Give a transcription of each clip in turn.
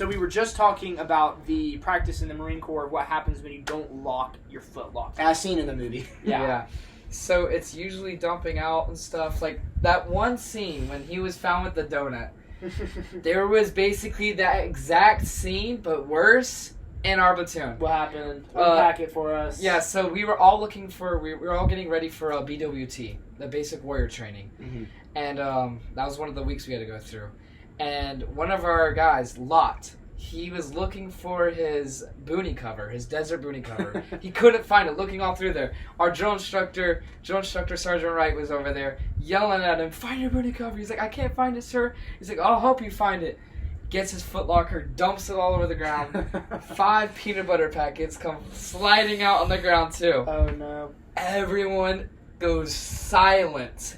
So we were just talking about the practice in the Marine Corps of what happens when you don't lock your foot lock. As seen in the movie. Yeah. So it's usually dumping out and stuff. Like that one scene when he was found with the donut. There was basically that exact scene, but worse, in our platoon. What happened? Unpack it for us. Yeah, so we were all looking for, we were all getting ready for BWT, the basic warrior training. Mm-hmm. And that was one of the weeks we had to go through. And one of our guys, Lot, he was looking for his boonie cover, his desert boonie cover. He couldn't find it, looking all through there. Our drill instructor, Sergeant Wright, was over there yelling at him, "Find your boonie cover." He's like, "I can't find it, sir." He's like, "I'll help you find it." Gets his footlocker, dumps it all over the ground. 5 peanut butter packets come sliding out on the ground too. Oh no. Everyone goes silent.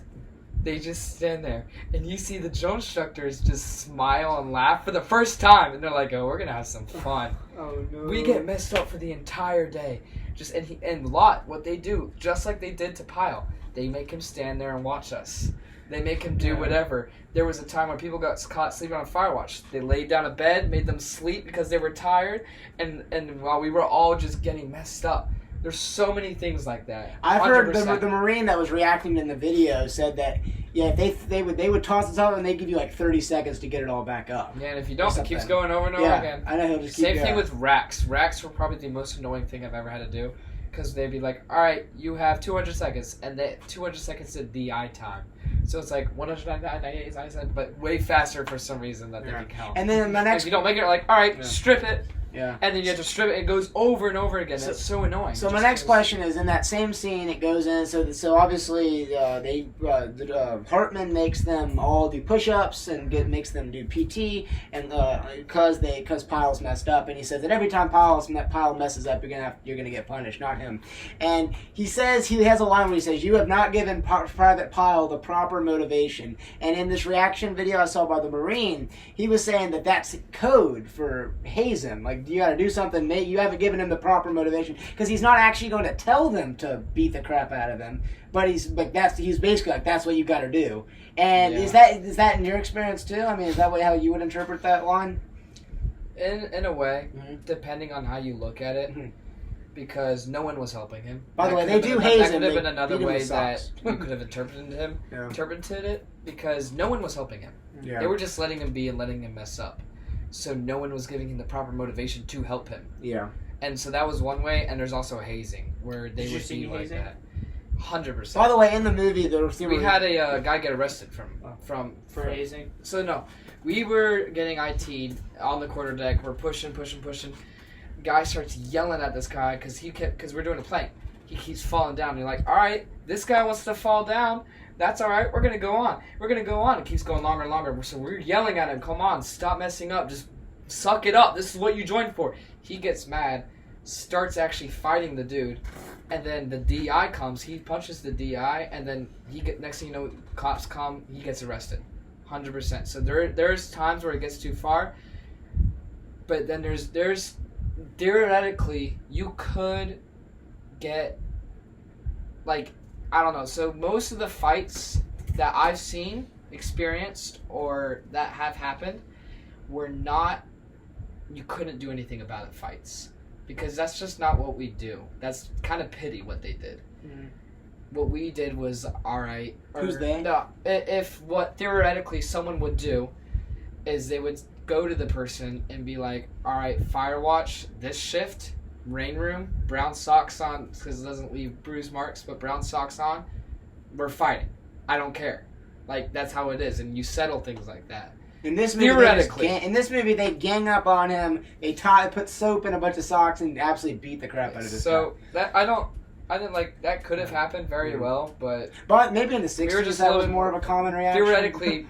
They just stand there, and you see the drill instructors just smile and laugh for the first time, and they're like, "Oh, we're gonna have some fun." Oh no. We get messed up for the entire day. Just and Lot, what they do, just like they did to Pyle, they make him stand there and watch us. They make him do whatever. There was a time when people got caught sleeping on Firewatch. They laid down a bed, made them sleep because they were tired, and while we were all just getting messed up. There's so many things like that. I've heard 100%. the Marine that was reacting in the video said that if they would toss it up and they give you like 30 seconds to get it all back up. Yeah, and if you don't, it keeps going over and over again. I know he'll just keep Same going. thing with racks. Racks were probably the most annoying thing I've ever had to do, because they'd be like, "All right, you have 200 seconds," and that 200 seconds is DI time. So it's like 199, but way faster for some reason that they can count. And then my next, if you don't make it, like, all right, strip it. Yeah. And then you have to strip it. It goes over and over again. It's so annoying. So my next question is, in that same scene, it goes in. So obviously Hartman makes them all do push-ups and makes them do PT, and because Pyle's messed up, and he says that every time Pyle messes up, you're gonna get punished, not him. And he says he has a line where he says, "You have not given Private Pyle the proper motivation." And in this reaction video I saw by the Marine, he was saying that that's code for hazing. Like, you got to do something. You haven't given him the proper motivation, because he's not actually going to tell them to beat the crap out of them. But he's basically like, that's what you got to do. And is that in your experience too? I mean, is that how you would interpret that line? In a way, depending on how you look at it, because no one was helping him. By the way, they do haze him. That could have been another way that socks. you could have interpreted it, because no one was helping him. Yeah. They were just letting him be and letting him mess up. So no one was giving him the proper motivation to help him. Yeah. And so that was one way, and there's also hazing, where they would be like hazing? that. 100%. By the way, in the movie, we had a guy get arrested for hazing. So no, we were getting IT'd on the quarterdeck. We're pushing. Guy starts yelling at this guy because we're doing a plank. He keeps falling down. And you're like, all right, this guy wants to fall down. That's all right. We're gonna go on. It keeps going longer and longer. So we're yelling at him. Come on, stop messing up. Just suck it up. This is what you joined for. He gets mad, starts actually fighting the dude, and then the DI comes. He punches the DI, and then next thing you know, cops come. He gets arrested, 100%. So there's times where it gets too far, but then there's theoretically you could get like. I don't know. So most of the fights that I've seen, experienced, or that have happened were not, you couldn't do anything about it fights. Because that's just not what we do. That's kind of pity what they did. Mm-hmm. What we did was, all right. Who's they? No, if what theoretically someone would do is they would go to the person and be like, all right, Firewatch, this shift, rain room, brown socks on, because it doesn't leave bruise marks, but brown socks on, we're fighting. I don't care. Like, that's how it is, and you settle things like that. In this movie, they gang up on him. They put soap in a bunch of socks and absolutely beat the crap out of this guy. So I didn't like that. Could have happened very well, but maybe in the 60s that was more of a common reaction. Theoretically,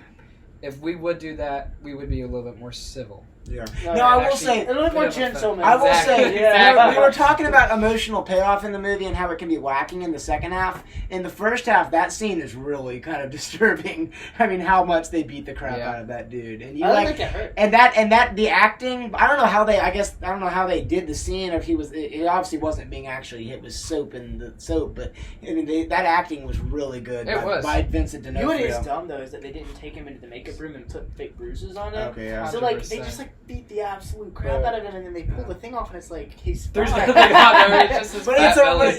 if we would do that, we would be a little bit more civil. Yeah. No, I will say, a little more gentleman. I will say, we were talking about emotional payoff in the movie and how it can be lacking in the second half. In the first half, that scene is really kind of disturbing. I mean, how much they beat the crap out of that dude, and you I think it hurt. and that the acting. I don't know how they did the scene. If it obviously wasn't being actually hit with soap in the soap, but I mean, that acting was really good. By Vincent D'Onofrio. You know what is dumb though is that they didn't take him into the makeup room and put fake bruises on him. Okay, yeah. So like they just like beat the absolute crap out of him, and then they pull the thing off, and it's like he's There's fine. nothing on there. It's just his But fat belly.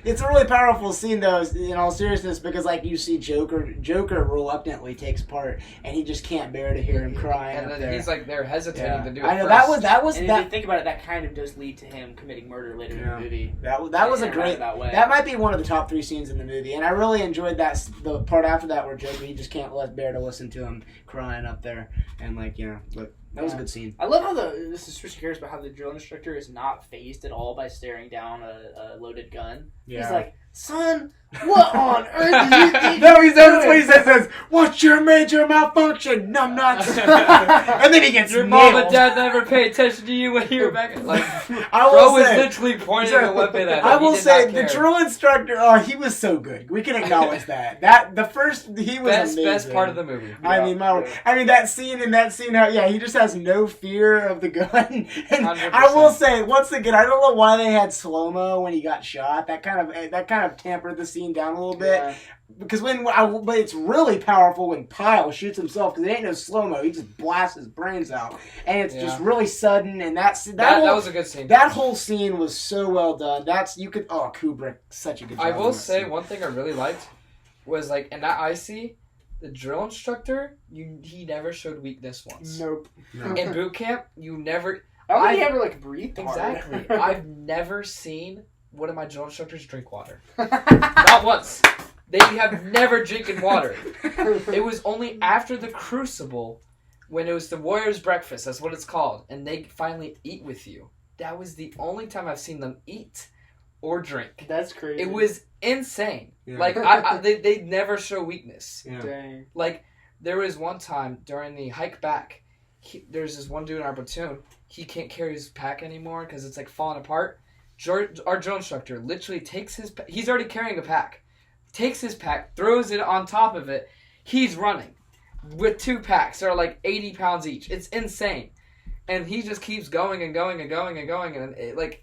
it's a really powerful scene though, in all seriousness, because like you see Joker reluctantly takes part, and he just can't bear to hear him crying And up then there. he's like, they're hesitating to do it. I know first. that was And if you think about it, that kind of does lead to him committing murder later in the movie. that was a great. That might be one of the top 3 scenes in the movie, and I really enjoyed the part after that where Joker, he just can't bear to listen to him crying up there, and like but that was a good scene. I love how this is switching gears, but how the drill instructor is not fazed at all by staring down a loaded gun. Yeah. He's like, son, what on earth do you think? No, that's what he says. What's your major malfunction, numbnuts? And then he gets Your nailed. mom and dad never paid attention to you when you were back. Like, I bro will was say, literally pointing a weapon at him. I will He did say not the care. drill instructor. He was so good. We can acknowledge that. He was amazing. best part of the movie. I mean, that scene. How he just has no fear of the gun. And 100%. I will say once again, I don't know why they had slow mo when he got shot. That kind of tempered the scene down a little bit. Yeah. Because but it's really powerful when Pyle shoots himself, because it ain't no slow mo. He just blasts his brains out, and it's just really sudden. And that was a good scene. That whole scene was so well done. Kubrick, such a good job. I will on that say scene. one thing I really liked was like in that IC, the drill instructor, he never showed weakness once. Nope. No. In boot camp, you never. I don't think he ever breathed hard. Exactly. I've never seen one of my drill instructors drink water. Not once. They have never drinking water. It was only after the Crucible, when it was the Warrior's Breakfast, that's what it's called, and they finally eat with you. That was the only time I've seen them eat or drink. That's crazy. It was insane. Yeah. Like, they never show weakness. Yeah. Dang. Like, there was one time during the hike back, there's this one dude in our platoon, he can't carry his pack anymore because it's like falling apart. Our drill instructor literally takes he's already carrying a pack, takes his pack, throws it on top of it. He's running with 2 packs. They're like 80 pounds each. It's insane. And he just keeps going and going and going and going. And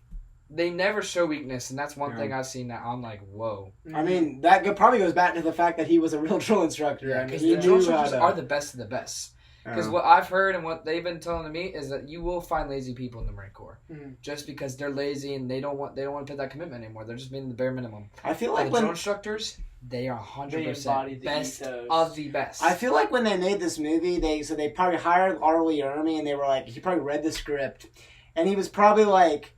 they never show weakness. And that's one thing I've seen that I'm like, whoa. I mean, that probably goes back to the fact that he was a real drill instructor. I mean, Because he the drill knew how instructors to. are the best of the best. Because what I've heard and what they've been telling me is that you will find lazy people in the Marine Corps, just because they're lazy and they don't want to put that commitment anymore. They're just being the bare minimum. I feel like the when drill instructors, they are 100% best ethos. of the best. I feel like when they made this movie, they probably hired Arlie Ermy, and they were like, he probably read the script, and he was probably like,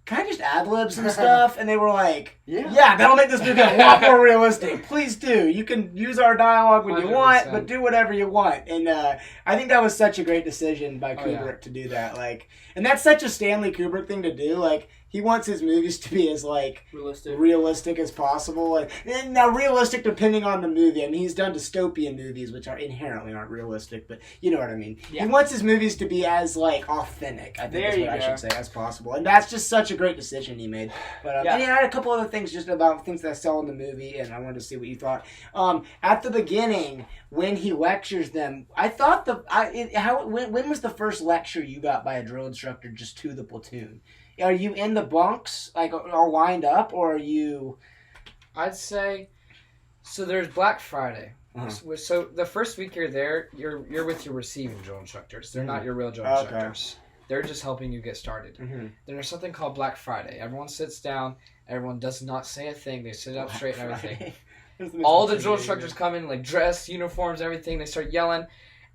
can I just ad-lib some stuff? And they were like, yeah, that'll make this movie a lot more realistic. Please do. You can use our dialogue when you 100%. want, but do whatever you want. And I think that was such a great decision by Kubrick to do that. Like, and that's such a Stanley Kubrick thing to do. Like, he wants his movies to be as like realistic as possible. And now realistic depending on the movie. I mean, he's done dystopian movies, which inherently aren't realistic, but you know what I mean. Yeah. He wants his movies to be as like authentic, I think is what I should say, as possible. And that's just such a great decision he made. But and he had a couple other things just about things that I saw in the movie, and I wanted to see what you thought. At the beginning, when he lectures them, I thought when was the first lecture you got by a drill instructor just to the platoon? Are you in the bunks, like, all lined up, or are you... I'd say... So there's Black Friday. Uh-huh. So the first week you're there, you're with your receiving drill instructors. They're not your real drill instructors. They're just helping you get started. Then there's something called Black Friday. Everyone sits down. Everyone does not say a thing. They sit up straight and everything. All the drill instructors come in, like, dress, uniforms, everything. They start yelling.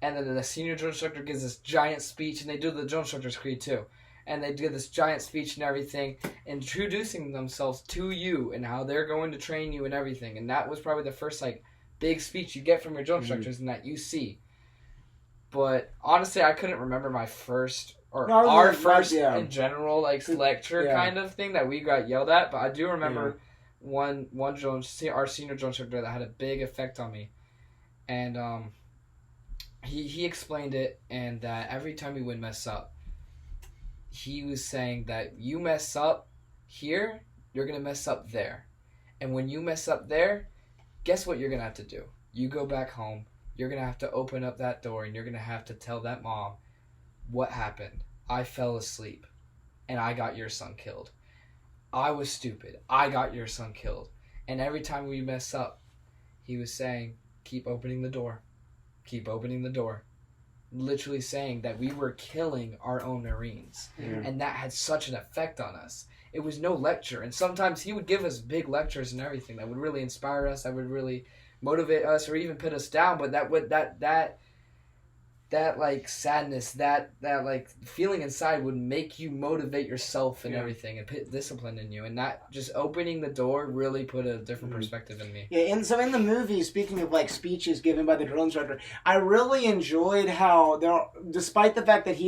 And then the senior drill instructor gives this giant speech. And they do the drill instructor's creed, too. And they do this giant speech and everything, introducing themselves to you and how they're going to train you and everything. And that was probably the first, like, big speech you get from your drill instructors and that you see. But honestly, I couldn't remember my first, or our first in general, like, lecture kind of thing that we got yelled at. But I do remember one drill, our senior drill instructor that had a big effect on me. And he explained it, and that every time we would mess up, he was saying that you mess up here, you're going to mess up there. And when you mess up there, guess what you're going to have to do? You go back home, you're going to have to open up that door, and you're going to have to tell that mom what happened. I fell asleep, and I got your son killed. I was stupid. I got your son killed. And every time we mess up, he was saying, keep opening the door. Keep opening the door. literally saying that we were killing our own Marines. And that had such an effect on us. It was no lecture. And sometimes he would give us big lectures and everything that would really inspire us, that would really motivate us or even put us down. But that like sadness, that like feeling inside would make you motivate yourself and everything and put discipline in you. And that just opening the door really put a different perspective in me. Yeah, and so in the movie, speaking of like speeches given by the drill instructor, I really enjoyed how despite the fact that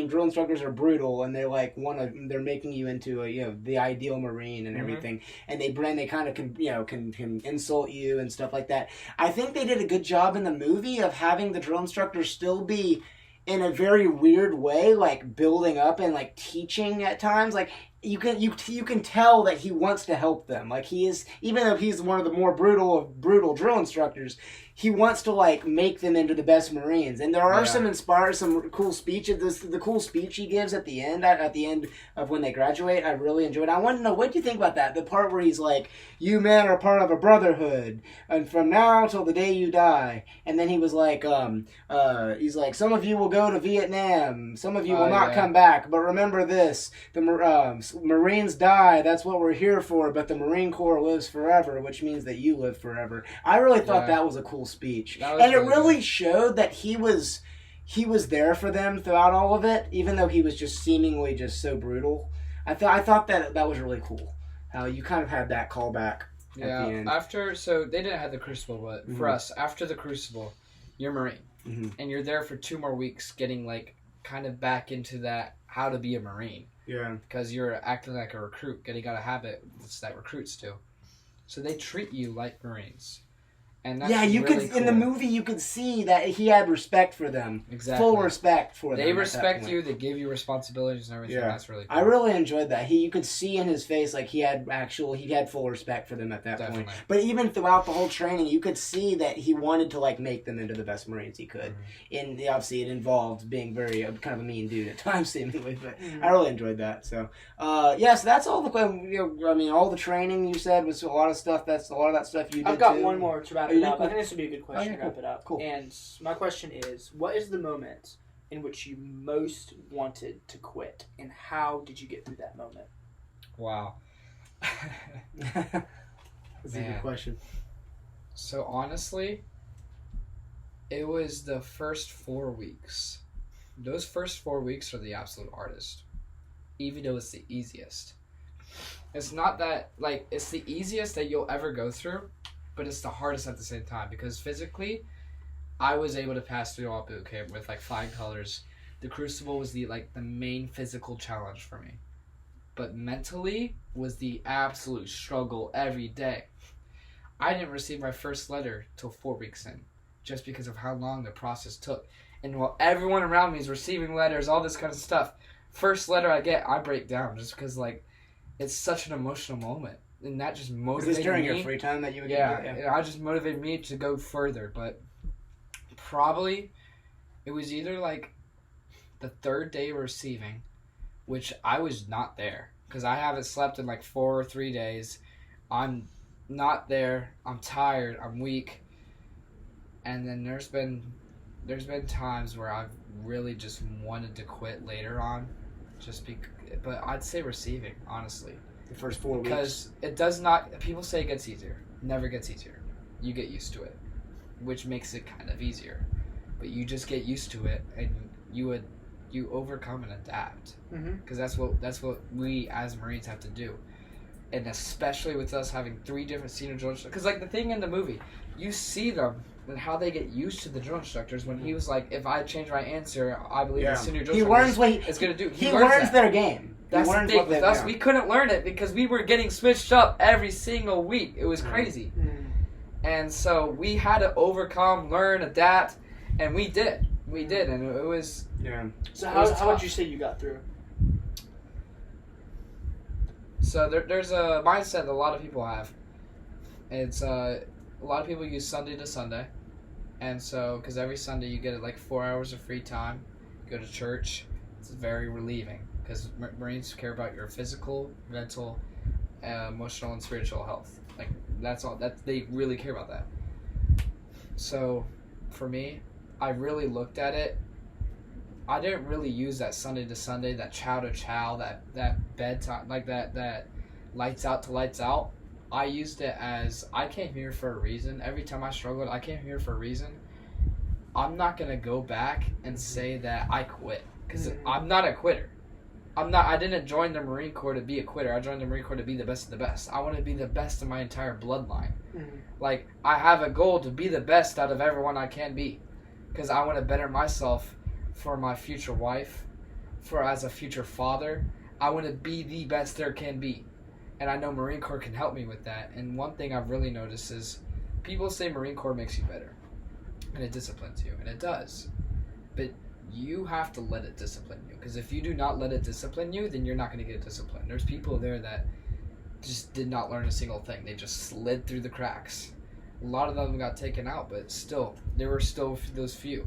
drill instructors are brutal and they're like they're making you into the ideal Marine and everything, and they kind of can insult you and stuff like that. I think they did a good job in the movie of having the drill instructor still be in a very weird way, like building up and like teaching at times. Like you can tell that he wants to help them. Like he is, even though he's one of the more brutal drill instructors, he wants to like make them into the best Marines. And there are some cool speeches. The cool speech he gives at the end of when they graduate, I really enjoyed. I want to know, what do you think about that? The part where he's like, "You men are part of a brotherhood, and from now till the day you die." And then he was like, he's like, "Some of you will go to Vietnam, some of you will not come back, but remember this: the Marines die. That's what we're here for. But the Marine Corps lives forever, which means that you live forever." I really thought that was a cool speech, and it really showed that he was there for them throughout all of it, even though he was just seemingly just so brutal. I thought that was really cool. How you kind of had that callback at the end. So they didn't have the Crucible, but for us, after the Crucible, you're Marine, and you're there for 2 more weeks, getting like kind of back into that how to be a Marine. Yeah, because you're acting like a recruit, getting out of habit that recruits do. So they treat you like Marines. And that's you really could in the movie you could see that he had respect for them. Exactly. Full respect for them. They respect you, they give you responsibilities and everything. That's really cool. I really enjoyed that. You could see in his face like he had full respect for them at that point. But even throughout the whole training, you could see that he wanted to like make them into the best Marines he could. And obviously it involved being very kind of a mean dude at times seemingly, but I really enjoyed that. So so that's all all the training you said was a lot of stuff. That's a lot of that stuff you did. I've got too. one more to wrap it up. I think this would be a good question to wrap it up. Cool. And my question is, what is the moment in which you most wanted to quit, and how did you get through that moment? Wow. That's a good question. So honestly, it was the first 4 weeks. Those first 4 weeks are the absolute hardest, even though it's the easiest. It's not that, like, it's the easiest that you'll ever go through, but it's the hardest at the same time, because physically, I was able to pass through all boot camp with like flying colors. The Crucible was the main physical challenge for me, but mentally was the absolute struggle every day. I didn't receive my first letter till 4 weeks in, just because of how long the process took. And while everyone around me is receiving letters, all this kind of stuff, first letter I get, I break down just because it's such an emotional moment. And that just motivated me. Was this during your free time that you would get? Yeah, I just motivated me to go further. But probably it was either like the 3rd day of receiving, which I was not there because I haven't slept in like 4 or 3 days. I'm not there. I'm tired. I'm weak. And then there's been times where I've really just wanted to quit later on, but I'd say receiving, honestly. The first 4 weeks. Because it does not, people say it gets easier. Never gets easier. You get used to it, which makes it kind of easier. But you just get used to it, and you overcome and adapt. Because that's what we as Marines have to do. And especially with us having 3 different senior drill instructors. Because the thing in the movie, you see them and how they get used to the drill instructors when he was like, if I change my answer, I believe the senior drill instructor is going to do. He learns their game. That's the thing with us. We couldn't learn it because we were getting switched up every single week. It was crazy. And so we had to overcome, learn, adapt, and we did. We did, and it was... Yeah. So how would you say you got through? So there's a mindset that a lot of people have. It's a lot of people use Sunday to Sunday. And so, because every Sunday you get 4 hours of free time, you go to church, it's very relieving. Because Marines care about your physical, mental, emotional, and spiritual health. That's all. They really care about that. So, for me, I really looked at it I didn't really use that Sunday to Sunday, that chow to chow, that bedtime, like that lights out to lights out. I used it as, I came here for a reason. Every time I struggled, I came here for a reason. I'm not going to go back and say that I quit, because I'm not a quitter. I didn't join the Marine Corps to be a quitter. I joined the Marine Corps to be the best of the best. I want to be the best in my entire bloodline. Like, I have a goal to be the best out of everyone I can be, because I want to better myself for my future wife, for as a future father. I want to be the best there can be. And I know Marine Corps can help me with that. And one thing I've really noticed is people say Marine Corps makes you better. And it disciplines you. And it does. But you have to let it discipline you. Because if you do not let it discipline you, then you're not going to get disciplined. There's people there that just did not learn a single thing. They just slid through the cracks. A lot of them got taken out. But still, there were still those few.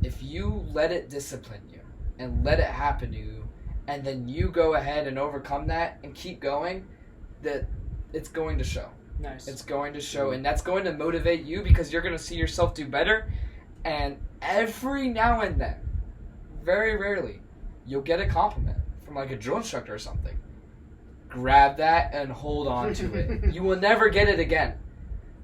If you let it discipline you and let it happen to you, and then you go ahead and overcome that and keep going, that it's going to show. Nice. It's going to show, and that's going to motivate you because you're going to see yourself do better. And every now and then, very rarely, you'll get a compliment from like a drill instructor or something. Grab that and hold on to it. You will never get it again.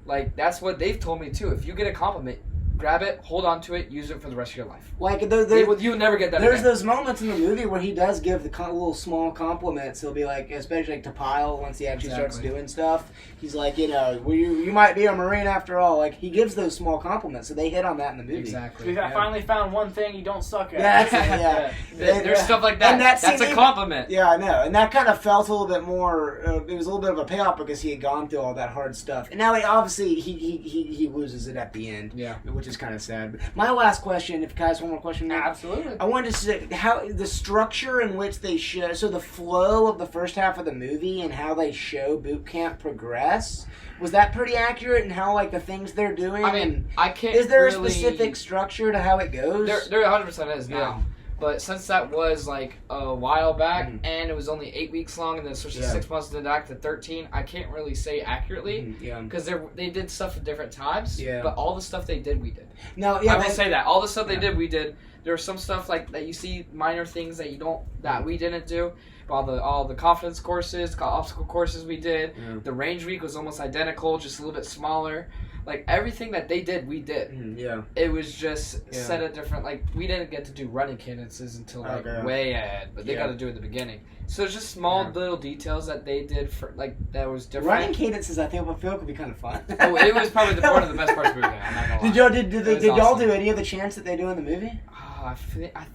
Like, that's what they've told me too. If you get a compliment, grab it, hold on to it, use it for the rest of your life. Like you'll never get that. There's again. those moments in the movie where he does give the little small compliments. He'll be like, especially like to Pyle once he actually starts doing stuff. He's like, well, you might be a Marine after all. Like, he gives those small compliments, so they hit on that in the movie. Exactly. I finally found one thing you don't suck at. Yeah, that's it. Yeah. There's stuff like that. And That's a compliment. Yeah, I know. And that kind of felt a little bit more. It was a little bit of a payoff because he had gone through all that hard stuff, and now obviously he loses it at the end. Yeah, which is kind of sad. My last question, if guys one more question, Nick? Absolutely. I wanted to say how the structure in which they show, so the flow of the first half of the movie and how they show boot camp progress, was that pretty accurate in how like the things they're doing? I mean, I can't. Is there really, a specific structure to how it goes? There 100% is now. Yeah. But since that was like a while back, and it was only 8 weeks long, and then switched to 6 months to back to 13, I can't really say accurately because they did stuff at different times. Yeah. But all the stuff they did, we did. No, yeah, I will say that all the stuff they did, we did. There was some stuff like that you see minor things that we didn't do. All the confidence courses, obstacle courses we did. Yeah. The range week was almost identical, just a little bit smaller. Like, everything that they did, we did. Yeah. It was just set at different, like, we didn't get to do running cadences until, like, way ahead. But they got to do it at the beginning. So it's just small little details that they did, for like, that was different. Running cadences, I feel could be kind of fun. Oh, it was probably one of the best parts of the movie. I'm not gonna lie. Did y'all do any of the chants that they do in the movie? I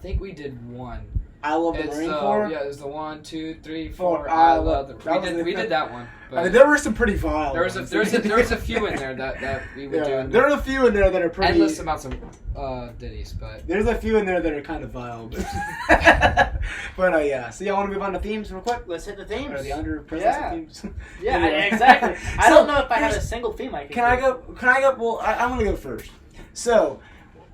think we did one. I love the Marine Corps. Yeah, it was the 1, 2, 3, 4. I love the. We did that one. I mean, there were some pretty vile. There was a few in there that we would do. There are a few in there that are pretty endless amounts of ditties, but there's a few in there that are kind of vile. But yeah. So y'all want to move on to themes real quick? Let's hit the themes. Or the underrepresented themes. Yeah, exactly. I don't know if I had a single theme I could. Can I go? Well, I'm gonna go first. So,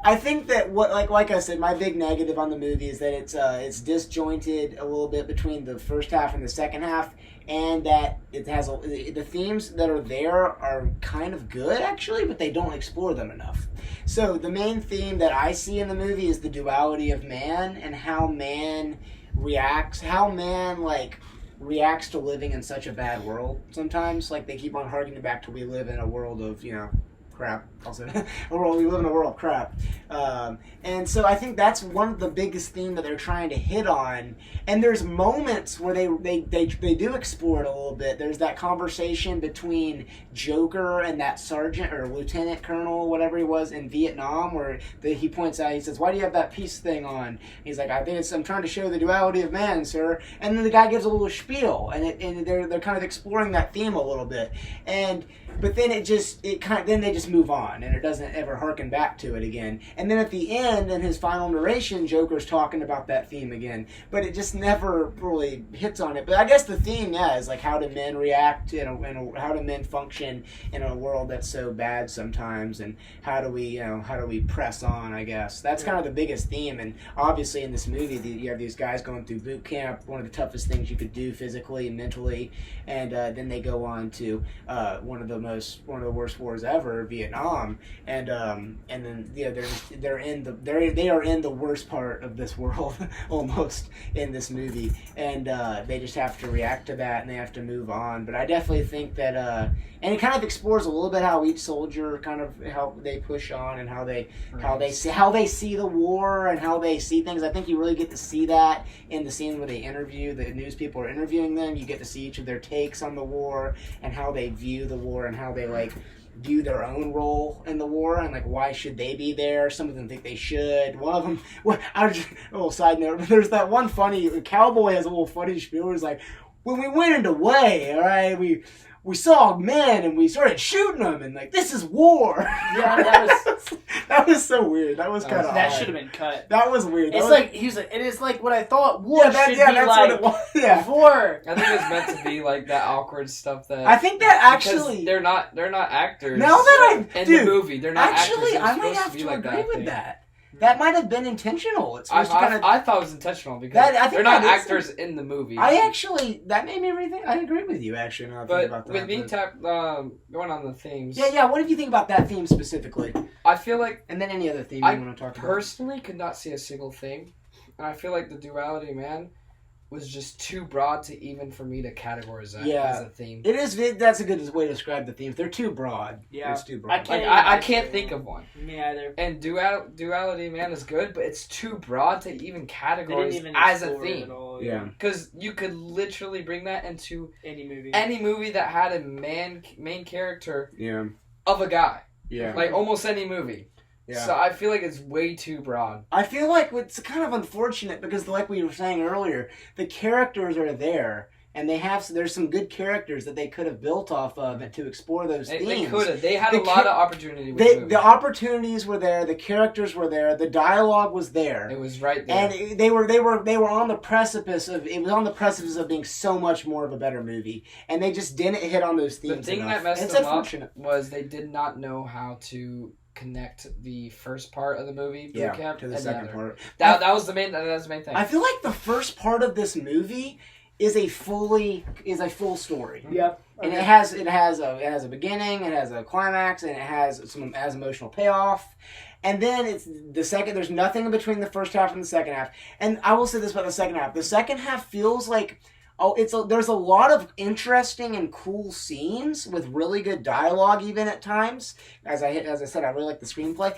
I think that like I said, my big negative on the movie is that it's disjointed a little bit between the first half and the second half, and that it has the themes that are there are kind of good actually, but they don't explore them enough. So the main theme that I see in the movie is the duality of man and how man reacts to living in such a bad world. Sometimes, like, they keep on harkening back to we live in a world of crap. Also, we live in a world of crap, and so I think that's one of the biggest themes that they're trying to hit on. And there's moments where they do explore it a little bit. There's that conversation between Joker and that sergeant or lieutenant colonel, whatever he was, in Vietnam, where he points out, he says, "Why do you have that peace thing on?" He's like, I'm trying to show the duality of man, sir." And then the guy gives a little spiel, and they're kind of exploring that theme a little bit, but then they just move on, and it doesn't ever harken back to it again. And then at the end, in his final narration, Joker's talking about that theme again, but it just never really hits on it. But I guess the theme, is like, how do men react, how do men function in a world that's so bad sometimes, and how do we press on? I guess that's kind of the biggest theme. And obviously, in this movie, you have these guys going through boot camp, one of the toughest things you could do physically and mentally, and then they go on to one of the one of the worst wars ever, Vietnam, and then they are in the worst part of this world almost in this movie, and they just have to react to that and they have to move on. But I definitely think that and it kind of explores a little bit how each soldier kind of how they push on and how they see the war and how they see things. I think you really get to see that in the scene where they interview the news people are interviewing them. You get to see each of their takes on the war and how they view the war and how they view their own role in the war and why should they be there. Some of them think they should. One of them, a little side note, there's that one funny cowboy has a little funny spiel. He's like, when we went into Way, all right, we saw men and we started shooting them and this is war. Yeah, that was so weird. That was kind of that should have been cut. That was weird. It is like what I thought war should be that's like. What it was. Yeah. Before. I think it was meant to be like that awkward stuff that. I think that actually they're not actors. Now that in the movie, they're not actually, actors. I might have to agree with that. That might have been intentional. It's supposed to kind of. I thought it was intentional because they're not actors in the movie. That made me rethink. I agree with you actually. Now but about that, with me going on the themes. Yeah. What did you think about that theme specifically? I feel like, and then any other theme you want to talk about. I personally could not see a single theme, and I feel like the duality, man, was just too broad to even for me to categorize that as a theme. It is. That's a good way to describe the themes. They're too broad. Yeah, it's too broad. I can't think of one. Me either. And duality, man, is good, but it's too broad to even categorize as a theme. Yeah, because you could literally bring that into any movie that had a main character. Yeah. Of a guy. Yeah. Like almost any movie. Yeah. So I feel like it's way too broad. I feel like it's kind of unfortunate because, like we were saying earlier, the characters are there, and there's some good characters that they could have built off of to explore those themes. They could have. They had a lot of opportunity with the movie. The opportunities were there. The characters were there. The dialogue was there. It was right there. And they were on the precipice of being so much more of a better movie, and they just didn't hit on those themes. The thing enough. that messed them up was they did not know how to connect the first part of the movie to the second part. That was the main thing. I feel like the first part of this movie is a full story. Yep. Okay. And it has a beginning, it has a climax, and it has emotional payoff. And then it's the second. There's nothing in between the first half and the second half. And I will say this about the second half: the second half feels like there's a lot of interesting and cool scenes with really good dialogue, even at times. As I said, I really like the screenplay,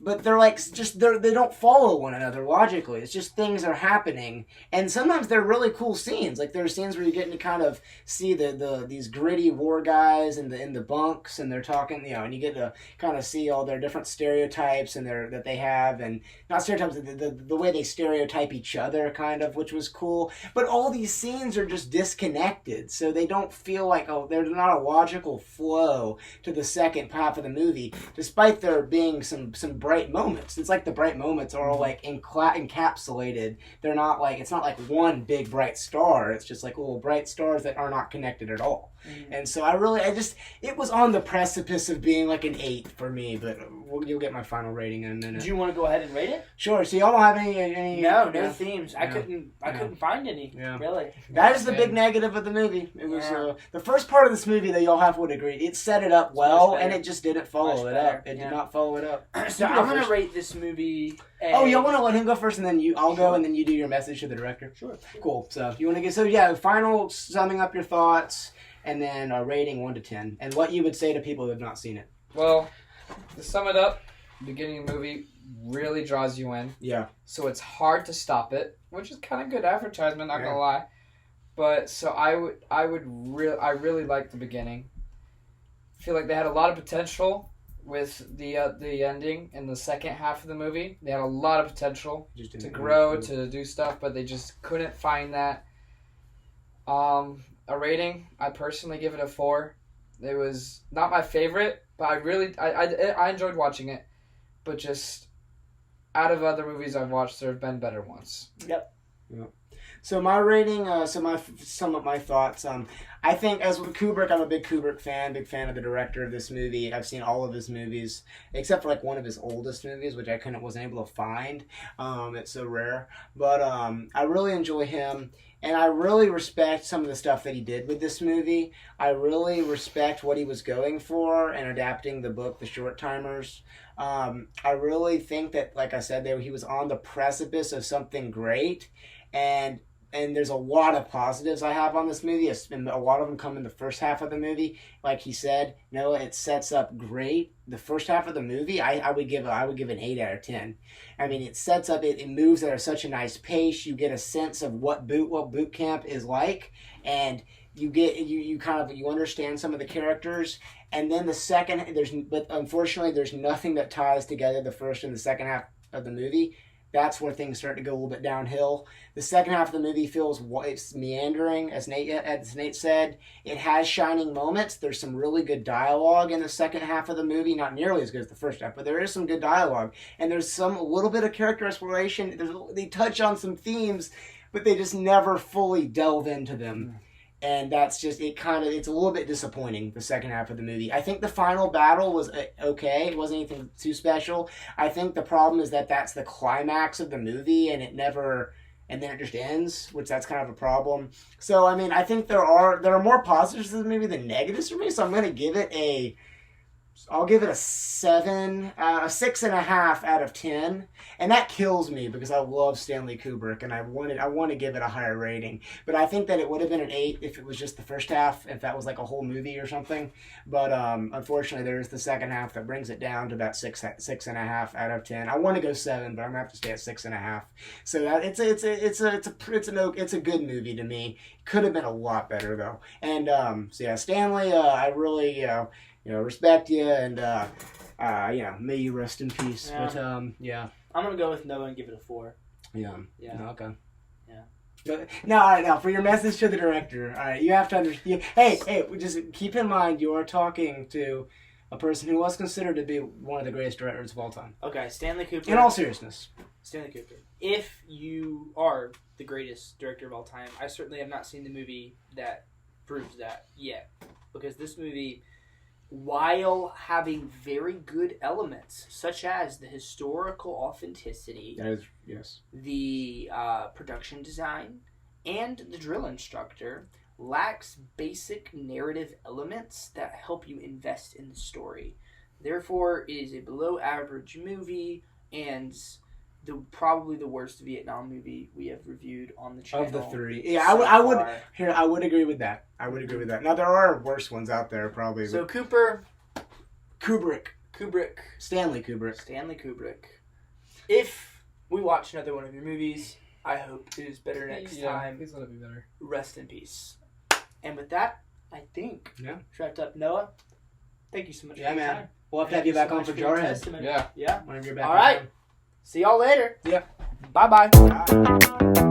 but they're they don't follow one another logically. It's just things are happening, and sometimes they're really cool scenes. Like there's scenes where you're getting to kind of see these gritty war guys in the bunks, and they're talking, and you get to kind of see all their different stereotypes that they have, and not stereotypes, the way they stereotype each other, kind of, which was cool. But all these scenes are just disconnected, so they don't feel like there's not a logical flow to the second half of the movie, despite there being some bright moments. It's like the bright moments are all like encapsulated. They're not like, it's not like one big bright star. It's just like little bright stars that are not connected at all. Mm-hmm. And so it was on the precipice of being like an 8 for me, but you'll get my final rating in a minute. Do you want to go ahead and rate it? Sure. So y'all don't have any No themes. I couldn't find any. Yeah. Really. That is the big negative of the movie. It was the first part of this movie that y'all have would agree. It set it up well, and it just didn't follow it up. It did not follow it up. So I'm gonna rate this movie. Y'all want to let him go first, and then I'll go, and then you do your message to the director. Sure. Cool. So you want to final summing up your thoughts, and then a rating 1 to 10, and what you would say to people who have not seen it. Well, to sum it up, the beginning of the movie really draws you in. Yeah. So it's hard to stop it, which is kind of good advertisement, not gonna lie. But so I really like the beginning. I feel like they had a lot of potential with the ending in the second half of the movie. They had a lot of potential to grow, to do stuff, but they just couldn't find that. A rating, I personally give it a 4. It was not my favorite, but I enjoyed watching it. But just out of other movies I've watched, there have been better ones. Yep. So my rating, some of my thoughts. I think as with Kubrick, I'm a big Kubrick fan, big fan of the director of this movie. I've seen all of his movies, except for like one of his oldest movies, which I wasn't able to find. It's so rare. But I really enjoy him. And I really respect some of the stuff that he did with this movie. I really respect what he was going for and adapting the book, The Short Timers. I really think that, like I said, he was on the precipice of something great. And there's a lot of positives I have on this movie, and a lot of them come in the first half of the movie. Like he said, Noah, it sets up great. The first half of the movie, I would give an 8 out of 10. I mean, it sets up, it moves at such a nice pace. You get a sense of what boot camp is like, and you understand some of the characters. And then the second, but unfortunately, there's nothing that ties together the first and the second half of the movie. That's where things start to go a little bit downhill. The second half of the movie feels it's meandering, as Nate said. It has shining moments. There's some really good dialogue in the second half of the movie. Not nearly as good as the first half, but there is some good dialogue. And there's a little bit of character exploration. They touch on some themes, but they just never fully delve into them. And that's just, it's a little bit disappointing, the second half of the movie. I think the final battle was okay. It wasn't anything too special. I think the problem is that that's the climax of the movie, and and then it just ends, which that's kind of a problem. So, I mean, I think there are more positives to the movie than negatives for me, so I'm going to give it I'll give it a 6.5 out of 10, and that kills me because I love Stanley Kubrick and I want to give it a higher rating. But I think that it would have been an 8 if it was just the first half, if that was like a whole movie or something. But unfortunately, there's the second half that brings it down to about 6.5 out of 10. I want to go 7, but I'm gonna have to stay at 6.5. So it's a good movie to me. Could have been a lot better though. And so yeah, Stanley, I really respect you, and may you rest in peace. Yeah. But yeah, I'm gonna go with Noah and give it a 4. yeah. Okay. Yeah. Now, for your message to the director, all right, you have to understand. Hey, just keep in mind you are talking to a person who was considered to be one of the greatest directors of all time. Okay, Stanley Kubrick. In all seriousness, Stanley Kubrick. If you are the greatest director of all time, I certainly have not seen the movie that proves that yet, because this movie, while having very good elements, such as the historical authenticity, the production design, and the drill instructor, lacks basic narrative elements that help you invest in the story. Therefore, it is a below-average movie, and probably the worst Vietnam movie we have reviewed on the channel. Of the 3. Yeah, I would agree with that. Now, there are worse ones out there, probably. So, Kubrick. Stanley Kubrick. If we watch another one of your movies, I hope it is better next time. Please let it be better. Rest in peace. And with that, I think it's wrapped up. Noah, thank you so much for your time. We'll have to have you back on for Jarhead. Yeah. Whenever you're back. All right. See y'all later. Yeah. Bye-bye. Bye.